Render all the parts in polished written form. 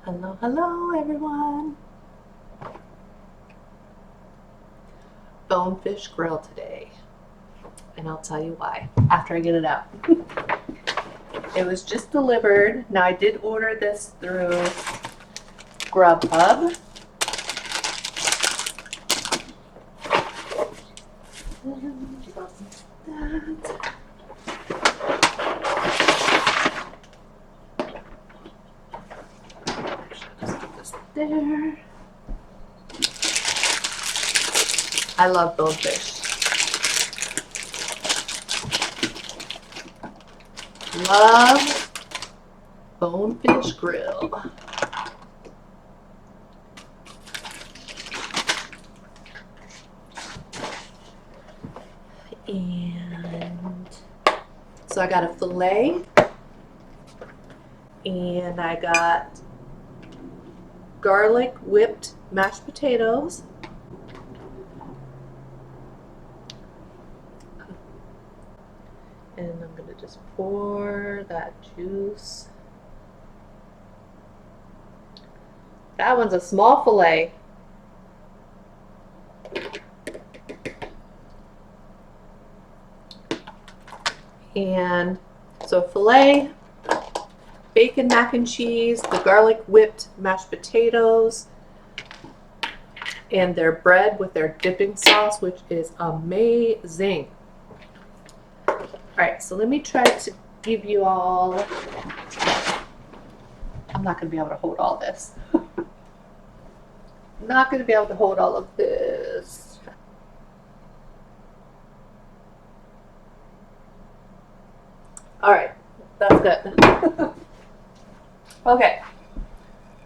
Hello, hello everyone. Bonefish Grill today. And I'll tell you why after I get it out. It was just delivered. Now I did order this through Grubhub. Just put this there. I love bonefish. Love Bonefish Grill. And so I got a fillet, and I got garlic whipped mashed potatoes, and I'm gonna just pour that juice. That one's a small fillet. And so fillet, bacon mac and cheese, the garlic whipped mashed potatoes, and their bread with their dipping sauce, which is amazing. Alright, so let me try to give you all, I'm not going to be able to hold all this. Not going to be able to hold all of this. Alright, that's good. Okay,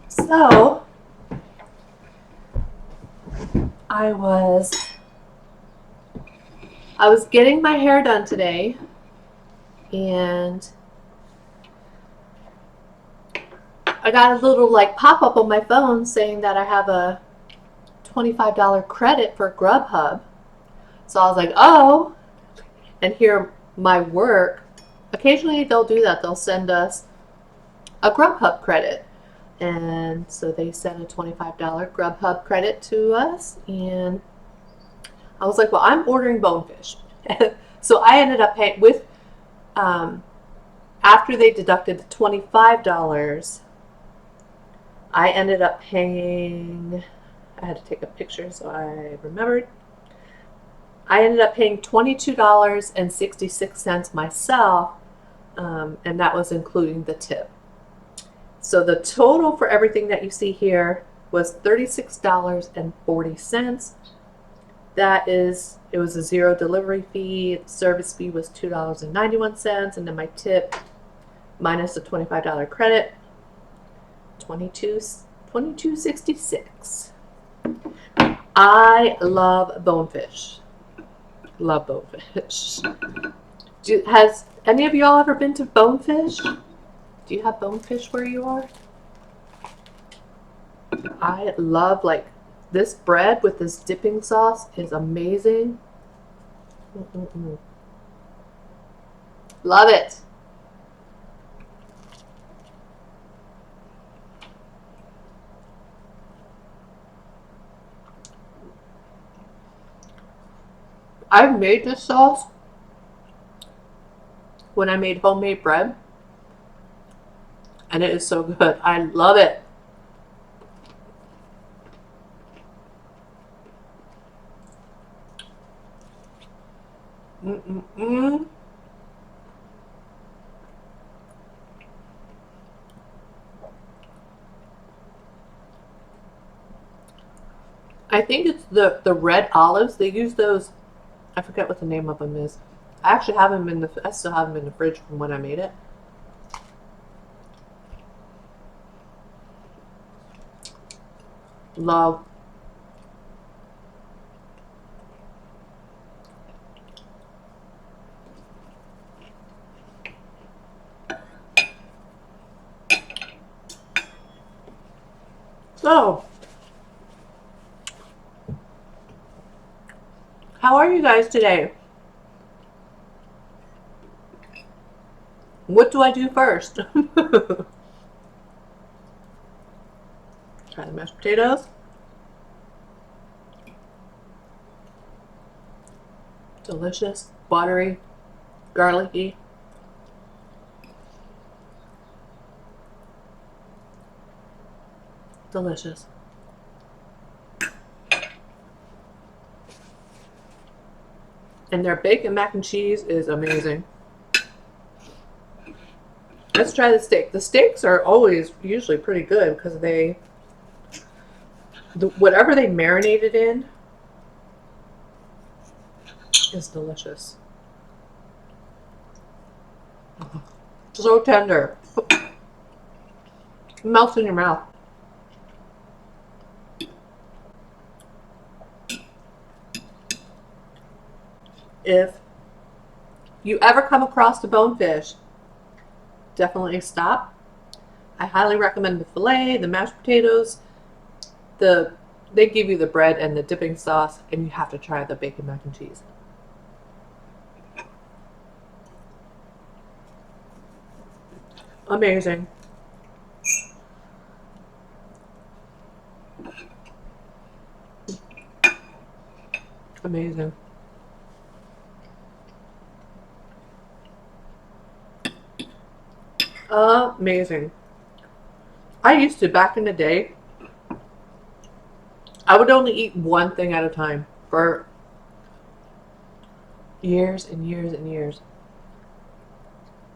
so I was getting my hair done today, and I got a little like pop-up on my phone saying that I have a $25 credit for Grubhub. So I was like, oh, and here my work, occasionally they'll do that. They'll send us a Grubhub credit. And so they sent a $25 Grubhub credit to us, and I was like, well, I'm ordering bonefish. So I ended up paying with, after they deducted the $25, I ended up paying, I had to take a picture so I remembered. I ended up paying $22.66 myself, and that was including the tip. So the total for everything that you see here was $36.40. That is, it was a $0 delivery fee. The service fee was $2.91, and then my tip minus the $25 credit, $22.66. I love bonefish. Love bonefish. Has any of y'all ever been to Bonefish? Do you have bonefish where you are? I love, like, this bread with this dipping sauce is amazing. Love it. I've made this sauce when I made homemade bread, and it is so good. I love it. I think it's the red olives. They use those. I forget what the name of them is. I actually have them I still have them in the fridge from when I made it. Love. So, how are you guys today? What do I do first? my mashed potatoes. Delicious, buttery, garlicky. Delicious. And their bacon mac and cheese is amazing. Let's try the steak. The steaks are always usually pretty good because whatever they marinated in is delicious. So tender. It melts in your mouth. If you ever come across the Bonefish, definitely stop. I highly recommend the filet, the mashed potatoes. They give you the bread and the dipping sauce, and you have to try the bacon mac and cheese. Amazing. Amazing. Amazing. I used to, back in the day, I would only eat one thing at a time for years and years and years.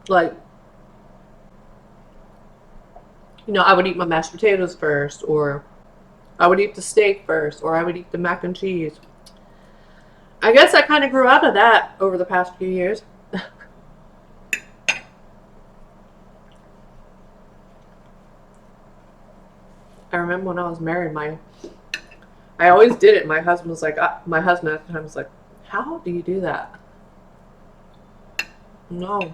Like, you know, I would eat my mashed potatoes first, or I would eat the steak first, or I would eat the mac and cheese. I guess I kind of grew out of that over the past few years. I remember when I was married, I always did it. My husband was like, my husband at the time was like, how do you do that? No.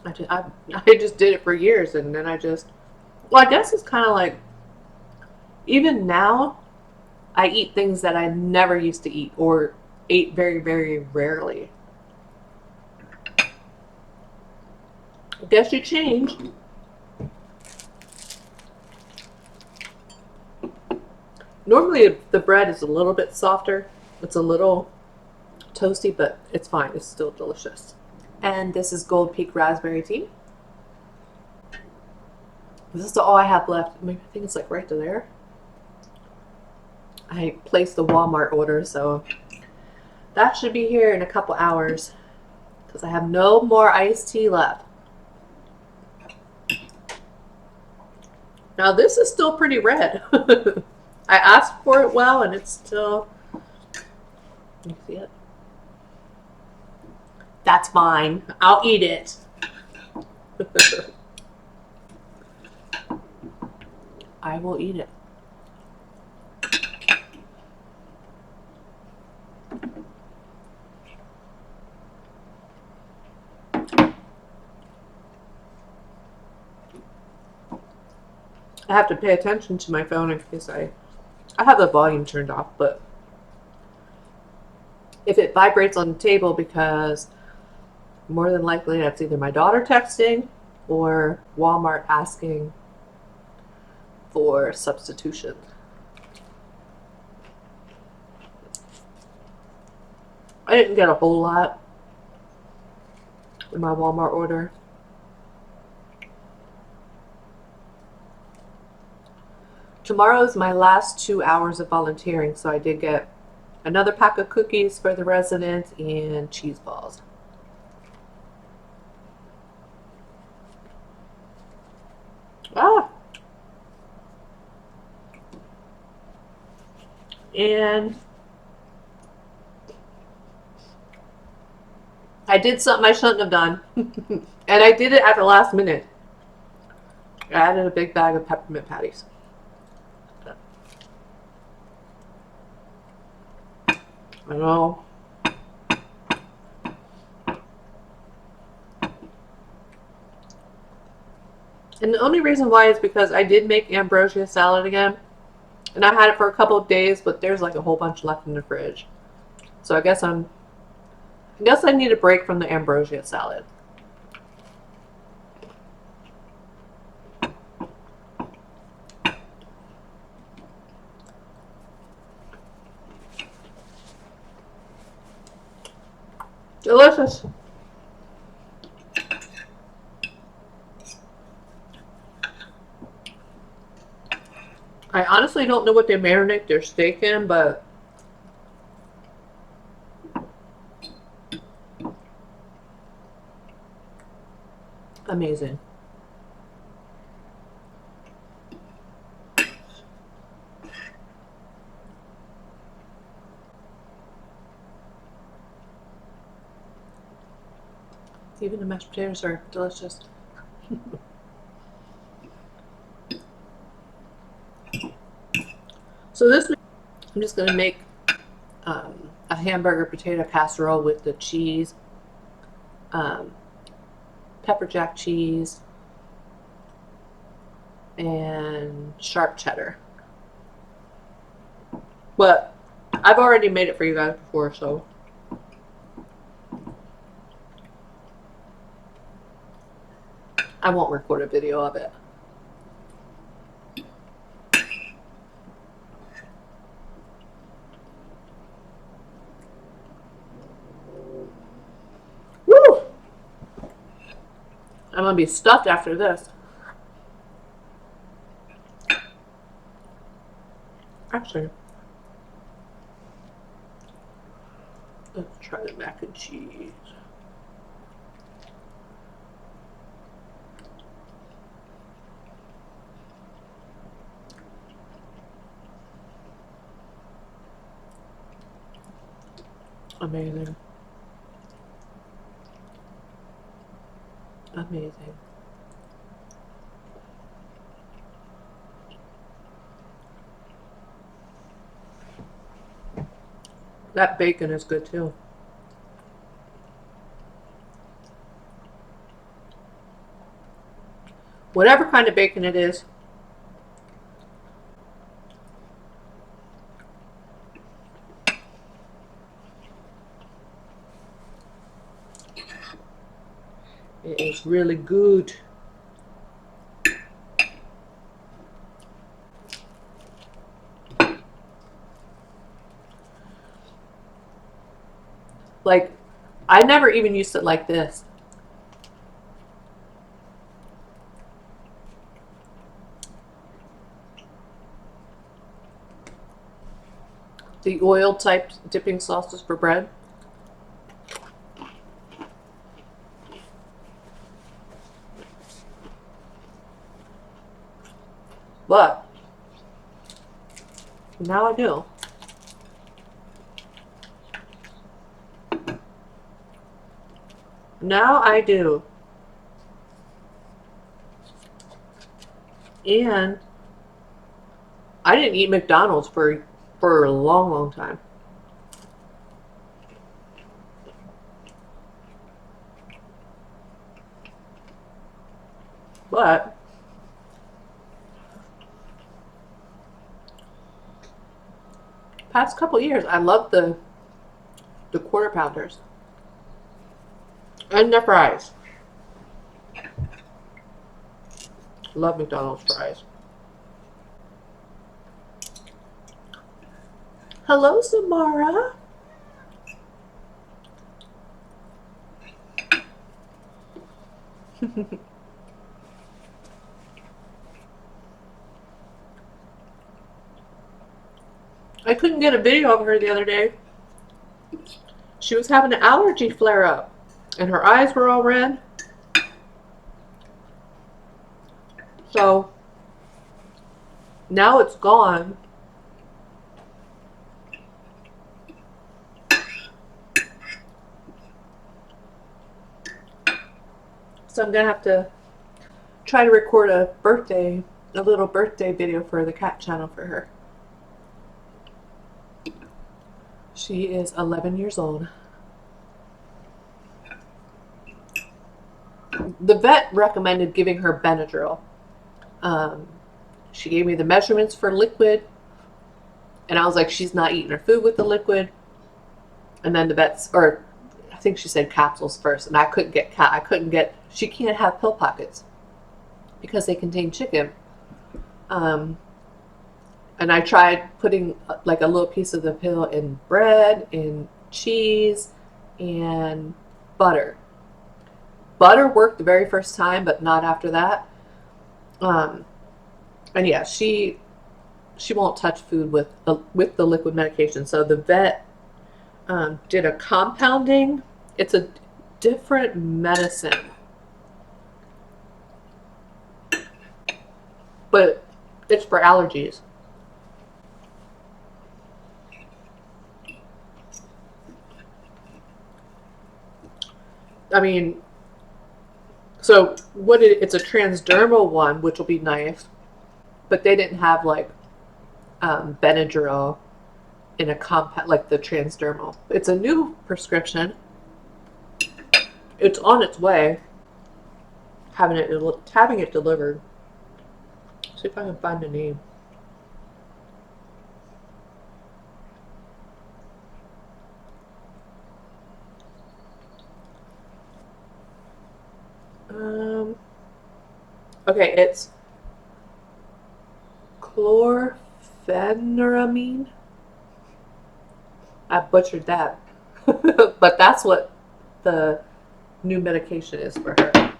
I just did it for years, and then well, I guess it's kind of like, even now, I eat things that I never used to eat or ate very, very rarely. I guess you change. Normally the bread is a little bit softer. It's a little toasty, but it's fine. It's still delicious. And this is Gold Peak raspberry tea. This is all I have left. I think it's like right to there. I placed the Walmart order, so that should be here in a couple hours because I have no more iced tea left. Now this is still pretty red. I asked for it well, and it's still, you see it? That's fine. I'll eat it. I will eat it. I have to pay attention to my phone in case I have the volume turned off, but if it vibrates on the table, because more than likely that's either my daughter texting or Walmart asking for substitution. I didn't get a whole lot in my Walmart order. Tomorrow is my last 2 hours of volunteering, so I did get another pack of cookies for the residents and cheese balls. And I did something I shouldn't have done. And I did it at the last minute. I added a big bag of peppermint patties. I know. And the only reason why is because I did make ambrosia salad again. And I had it for a couple of days, but there's like a whole bunch left in the fridge. So I guess I'm guess I need a break from the ambrosia salad. Delicious. I honestly don't know what they marinate their steak in, but amazing. Even the mashed potatoes are delicious. So this week, I'm just going to make a hamburger potato casserole with the cheese, pepper jack cheese, and sharp cheddar. But I've already made it for you guys before, so I won't record a video of it. Woo! I'm gonna be stuffed after this. Actually, let's try the mac and cheese. Amazing. Amazing. That bacon is good too. Whatever kind of bacon it is, it is really good. Like, I never even used it like this. The oil type dipping sauces for bread. But now I do. Now I do. And I didn't eat McDonald's for a long, long time. But past couple years, I love the quarter pounders and their fries. Love McDonald's fries. Hello, Samara. I couldn't get a video of her the other day. She was having an allergy flare up and her eyes were all red. So now it's gone. So I'm gonna have to try to record a little birthday video for the cat channel for her. She is 11 years old. The vet recommended giving her Benadryl. She gave me the measurements for liquid, and I was like, she's not eating her food with the liquid. And then the vet think she said capsules first, and I couldn't get, she can't have pill pockets because they contain chicken. And I tried putting like a little piece of the pill in bread, in cheese, and butter. Butter worked the very first time, but not after that. And yeah, she won't touch food with the liquid medication. So the vet did a compounding. It's a different medicine, but it's for allergies. I mean, so it's a transdermal one, which will be nice, but they didn't have like Benadryl in a compound like the transdermal. It's a new prescription. It's on its way. Having it delivered. See if I can find the name. Okay, it's chlorpheniramine. I butchered that. But that's what the new medication is for her.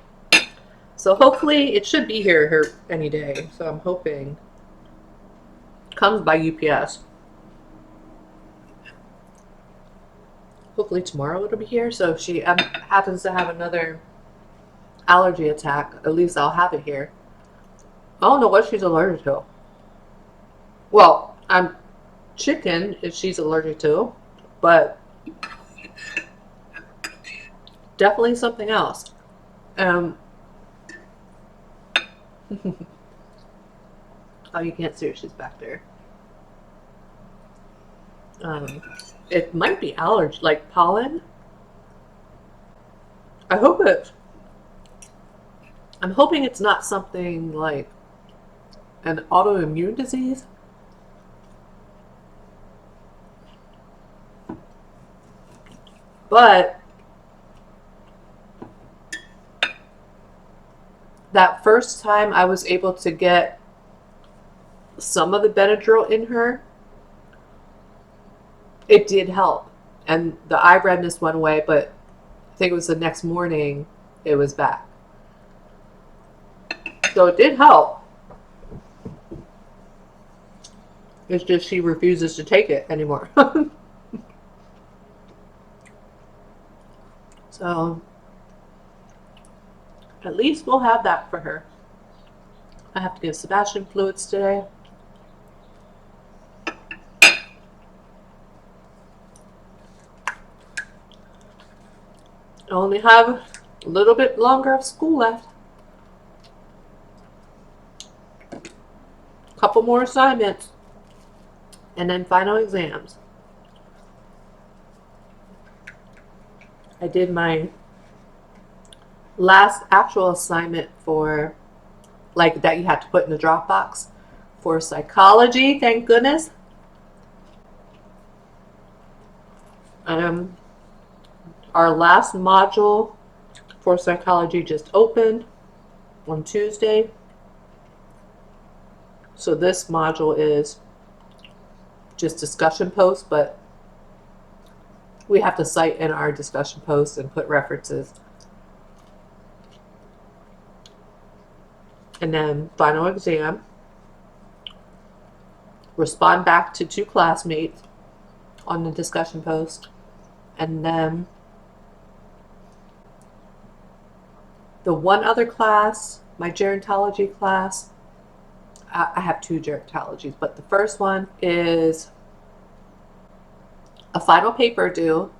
So hopefully it should be here any day. So I'm hoping it comes by UPS. Hopefully tomorrow it'll be here. So if she happens to have another allergy attack, at least I'll have it here. I don't know what she's allergic to. Well, chicken if she's allergic to, but definitely something else. Oh, you can't see her. She's back there. It might be allergy, like pollen. I'm hoping it's not something like an autoimmune disease. But that first time I was able to get some of the Benadryl in her, it did help. And the eye redness went away, but I think it was the next morning it was back. So it did help. It's just she refuses to take it anymore. So at least we'll have that for her. I have to give Sebastian fluids today. I only have a little bit longer of school left. A couple more assignments. And then final exams. I did my last actual assignment for, like, that you had to put in the Dropbox for psychology, thank goodness. Our last module for psychology just opened on Tuesday. So this module is just discussion posts, but we have to cite in our discussion posts and put references. And then final exam, respond back to 2 classmates on the discussion post, and then the one other class, my gerontology class, I have 2 gerontologies, but the first one is a final paper due.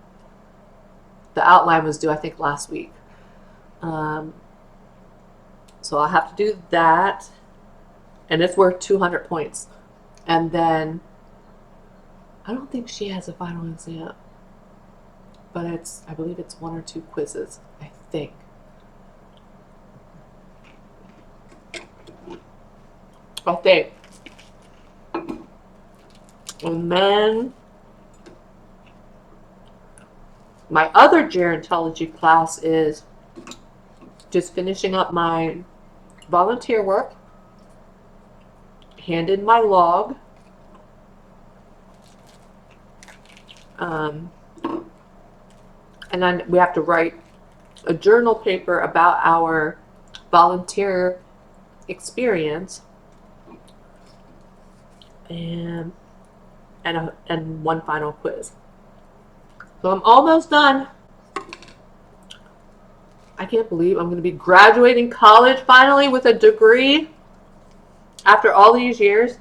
The outline was due, I think, last week. So I'll have to do that, and it's worth 200 points. And then I don't think she has a final exam, but I believe it's 1 or 2 quizzes, I think. And then my other gerontology class is just finishing up my volunteer work, hand in my log, and then we have to write a journal paper about our volunteer experience, and one final quiz. So I'm almost done. I can't believe I'm going to be graduating college finally with a degree after all these years.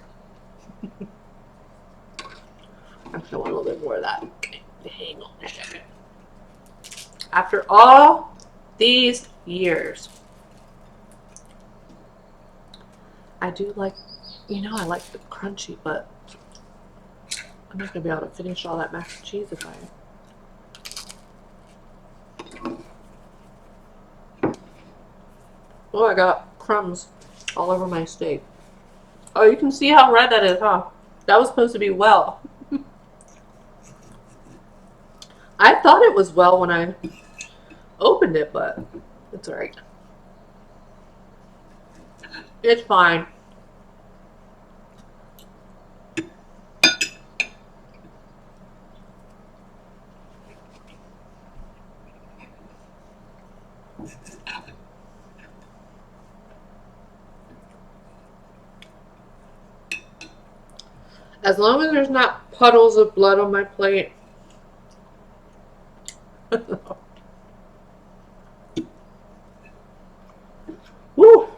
Actually, I want a little bit more of that. Okay, hang on a second. After all these years, I do like, I like the crunchy, but I'm not going to be able to finish all that mac and cheese if I... Oh, I got crumbs all over my steak. Oh, you can see how red that is, huh? That was supposed to be well. I thought it was well when I opened it, but it's alright. It's fine. As long as there's not puddles of blood on my plate. Woo!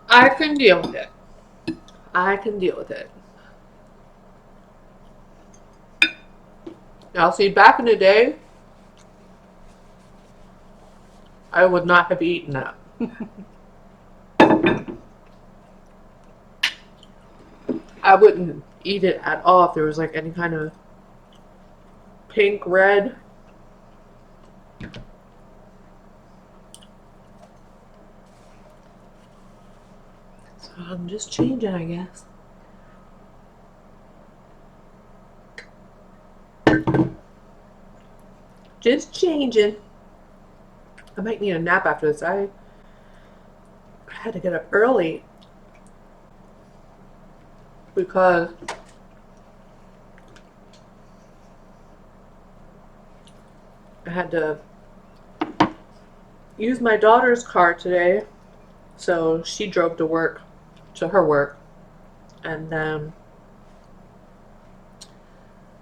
I can deal with it. I can deal with it. Now, see, back in the day, I would not have eaten that. I wouldn't eat it at all if there was like any kind of pink, red. So I'm just changing, I guess. Just changing. I might need a nap after this. I had to get up early because I had to use my daughter's car today. So she drove to work, to her work, and then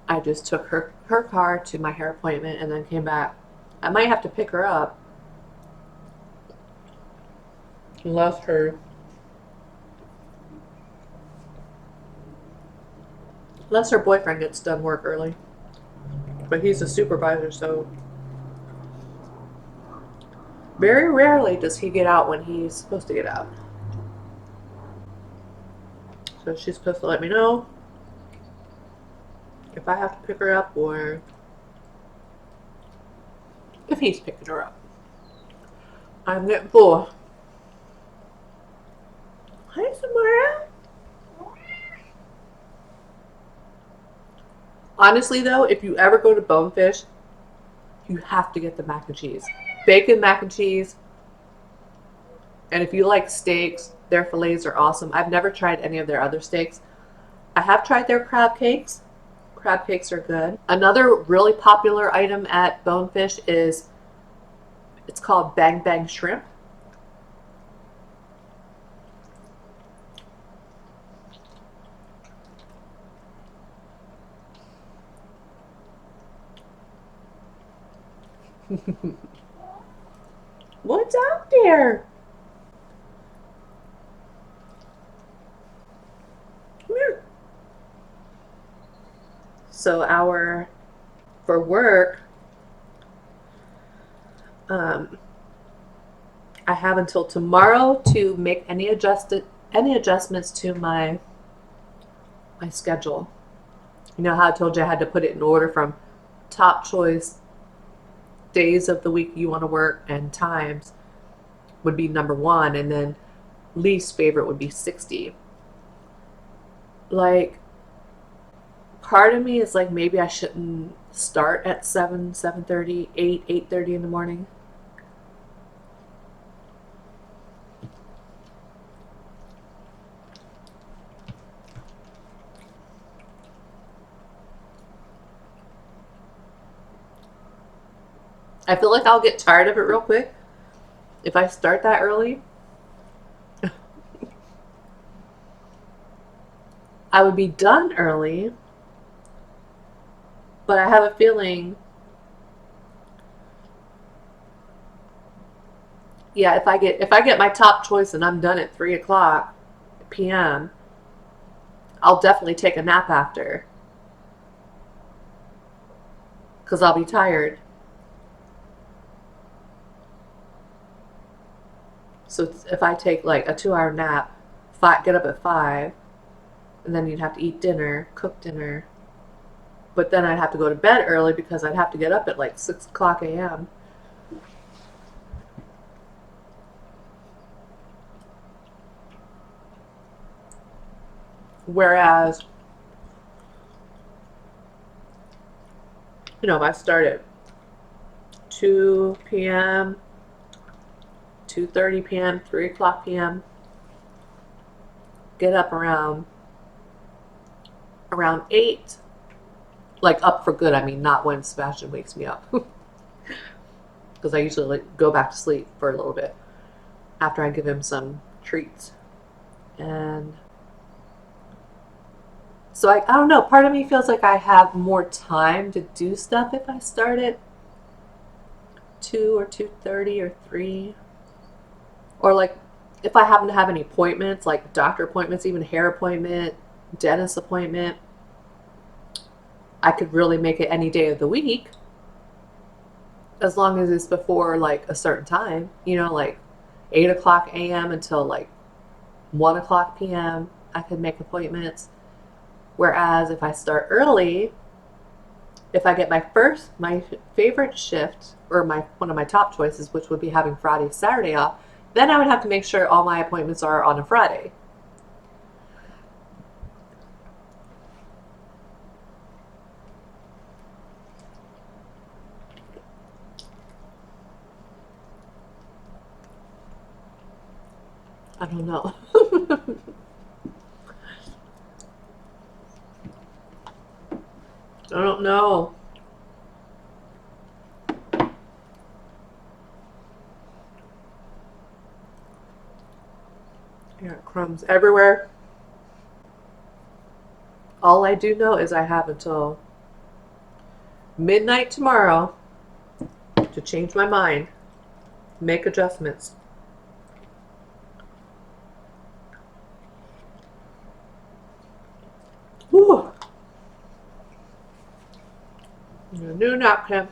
I just took her car to my hair appointment and then came back. I might have to pick her up. Unless her boyfriend gets done work early. But he's a supervisor, so very rarely does he get out when he's supposed to get out. So she's supposed to let me know if I have to pick her up or if he's picking her up. I'm getting full. Hi, Samara. Honestly, though, if you ever go to Bonefish, you have to get the mac and cheese. Bacon mac and cheese. And if you like steaks, their fillets are awesome. I've never tried any of their other steaks. I have tried their crab cakes. Crab cakes are good. Another really popular item at Bonefish is, it's called Bang Bang Shrimp. What's out there? Come here. So for work, I have until tomorrow to make any adjustments to my schedule. You know how I told you I had to put it in order from top choice days of the week you want to work and times would be number 1, and then least favorite would be 60. Like, part of me is like, maybe I shouldn't start at 7, 7:30, 8, 8:30 in the morning. I feel like I'll get tired of it real quick if I start that early. I would be done early, but I have a feeling, yeah, if I get my top choice and I'm done at 3 o'clock p.m., I'll definitely take a nap after because I'll be tired. So if I take like a 2 hour nap, get up at 5, and then you'd have to eat dinner, cook dinner. But then I'd have to go to bed early because I'd have to get up at like 6 o'clock a.m. Whereas, if I start at 2 p.m., 2:30 p.m., 3 o'clock p.m., get up around 8, like up for good. I mean, not when Sebastian wakes me up. Because I usually go back to sleep for a little bit after I give him some treats. And so I don't know, part of me feels like I have more time to do stuff if I start at 2 or 2:30 or 3. Or like if I happen to have any appointments, like doctor appointments, even hair appointment, dentist appointment, I could really make it any day of the week as long as it's before like a certain time, like 8 o'clock a.m. until like 1 o'clock p.m. I could make appointments. Whereas if I start early, if I get my favorite shift, or one of my top choices, which would be having Friday, Saturday off, then I would have to make sure all my appointments are on a Friday. I don't know. I don't know. I got crumbs everywhere. All I do know is I have until midnight tomorrow to change my mind, make adjustments. Whew. A new napkin.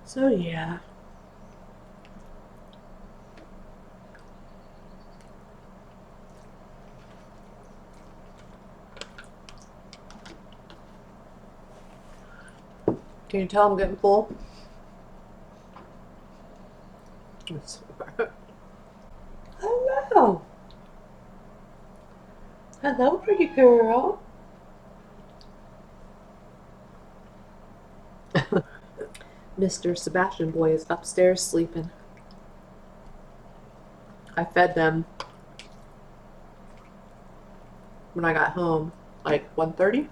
So yeah. Can you tell I'm getting full? Hello. Hello, pretty girl. Mr. Sebastian boy is upstairs sleeping. I fed them when I got home, like 1:30.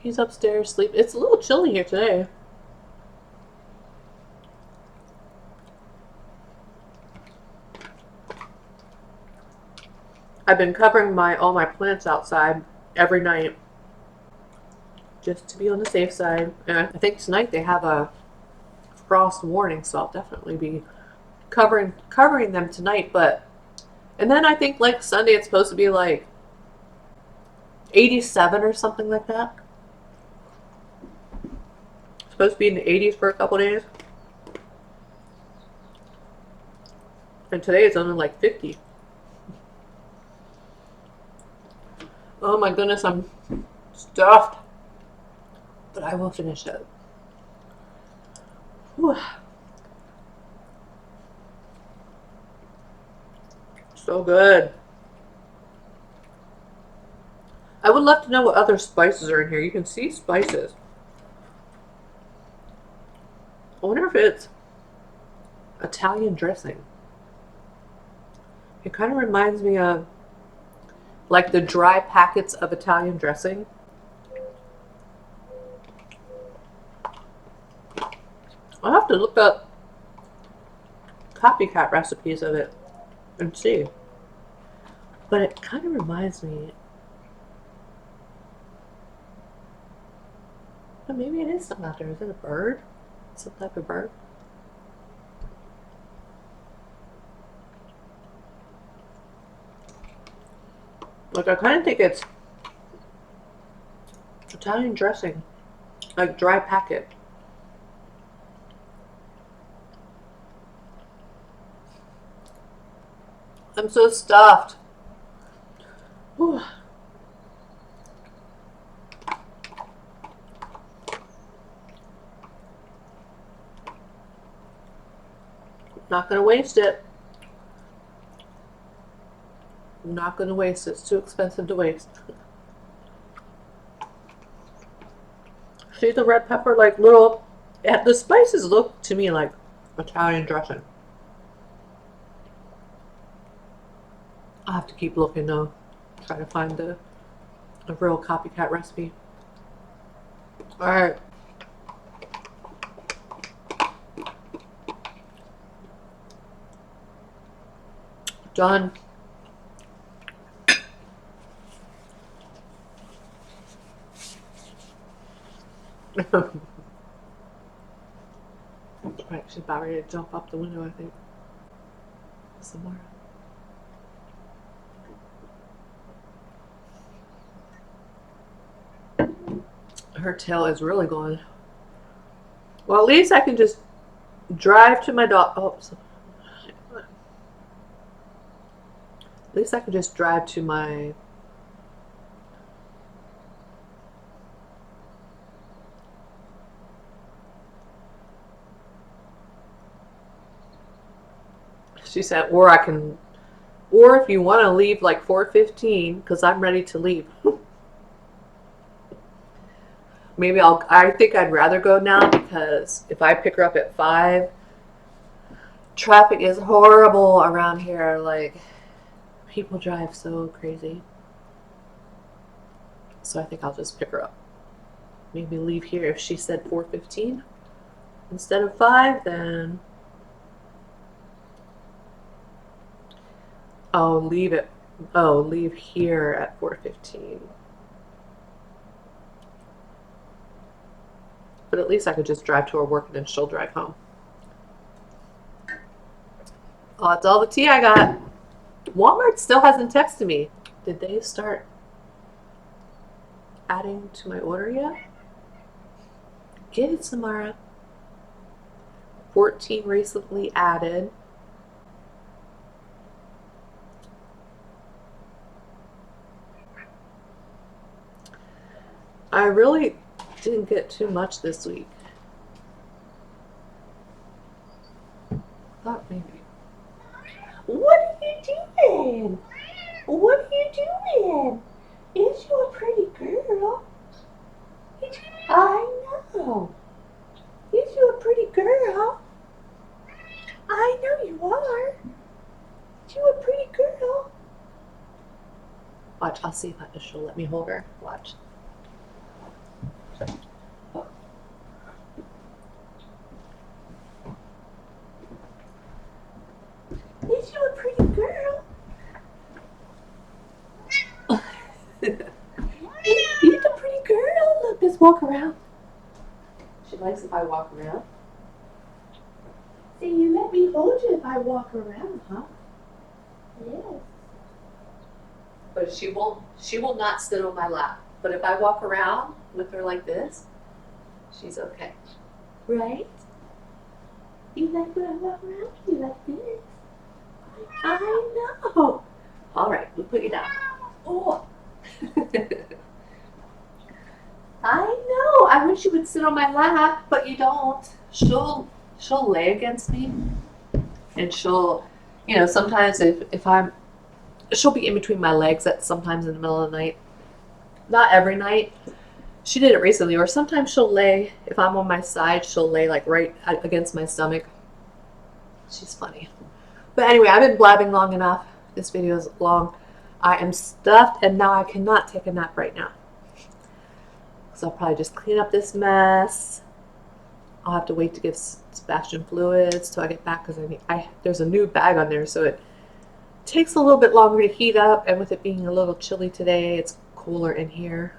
He's upstairs sleeping. It's a little chilly here today. I've been covering all my plants outside every night just to be on the safe side. And I think tonight they have a frost warning, so I'll definitely be covering them tonight. And then I think like Sunday it's supposed to be like 87 or something like that. It's supposed to be in the 80s for a couple days. And today it's only like 50. Oh my goodness, I'm stuffed. But I will finish it. Whew. So good. I would love to know what other spices are in here. You can see spices. I wonder if it's Italian dressing. It kind of reminds me of like the dry packets of Italian dressing. I'll have to look up copycat recipes of it and see. But it kind of reminds me. But maybe it is something out there. Is it a bird? Some type of bird? Like, I kind of think it's Italian dressing. Like dry packet. I'm so stuffed. Whew. Not gonna waste it. I'm not gonna waste it. It's too expensive to waste. See the red pepper, like little. The spices look to me like Italian dressing. I'll have to keep looking though. Try to find a real copycat recipe. Alright. Done. Right, she's about ready to jump up the window, I think. Somewhere. Her tail is really going. Well, at least I can just drive to my dog. Oh, at least I can just drive to my. She said, or I can, or if you want to leave like 4:15, because I'm ready to leave. Maybe I think I'd rather go now, because if I pick her up at 5, traffic is horrible around here. Like, people drive so crazy. So I think I'll just pick her up. Maybe leave here. If she said 4:15 instead of 5, then leave here at 4:15. But at least I could just drive to her work and then she'll drive home. Oh, that's all the tea I got. Walmart still hasn't texted me. Did they start adding to my order yet? Get it, Samara. 14 recently added. I really didn't get too much this week. Thought maybe. What are you doing? What are you doing? Is you a pretty girl? I know. Is you a pretty girl? I know you are. Is you a pretty girl? Watch, I'll see if she'll let me hold her. Watch. Oh. Is you a pretty girl? You're a pretty girl. Look, just walk around. She likes if I walk around. So you let me hold you if I walk around, huh? Yes. But she will not sit on my lap. But if I walk around with her like this, she's okay. Right? You like when I walk around? You like this? I know. All right, we'll put you down. Oh. I know. I wish you would sit on my lap, but you don't. She'll she'll lay against me, and she'll, sometimes if she'll be in between my legs at sometimes in the middle of the night. Not every night. She did it recently, or sometimes she'll lay, if I'm on my side, she'll lay like right against my stomach. She's funny. But anyway, I've been blabbing long enough. This video is long. I am stuffed, and now I cannot take a nap right now. So I'll probably just clean up this mess. I'll have to wait to give Sebastian fluids till I get back, because there's a new bag on there, so it takes a little bit longer to heat up, and with it being a little chilly today, it's cooler in here.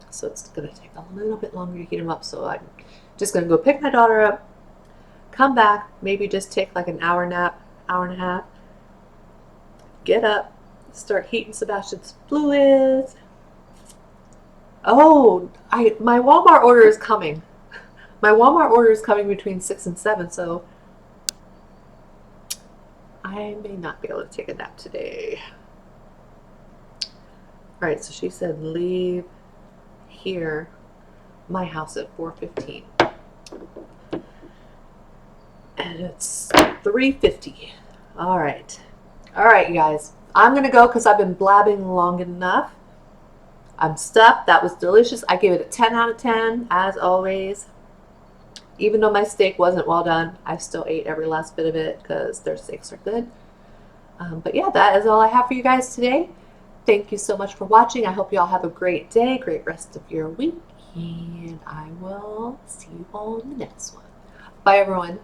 So it's going to take a little bit longer to heat them up, so I'm just going to go pick my daughter up, come back, maybe just take like an hour nap, hour and a half, get up, start heating Sebastian's fluids. Oh, my Walmart order is coming. My Walmart order is coming between 6 and 7, so I may not be able to take a nap today. All right, so she said leave here, my house, at 4:15. And it's 3:50. All right, you guys. I'm going to go because I've been blabbing long enough. I'm stuffed. That was delicious. I gave it a 10 out of 10, as always. Even though my steak wasn't well done, I still ate every last bit of it because their steaks are good. But yeah, that is all I have for you guys today. Thank you so much for watching. I hope you all have a great day, great rest of your week, and I will see you all in the next one. Bye, everyone.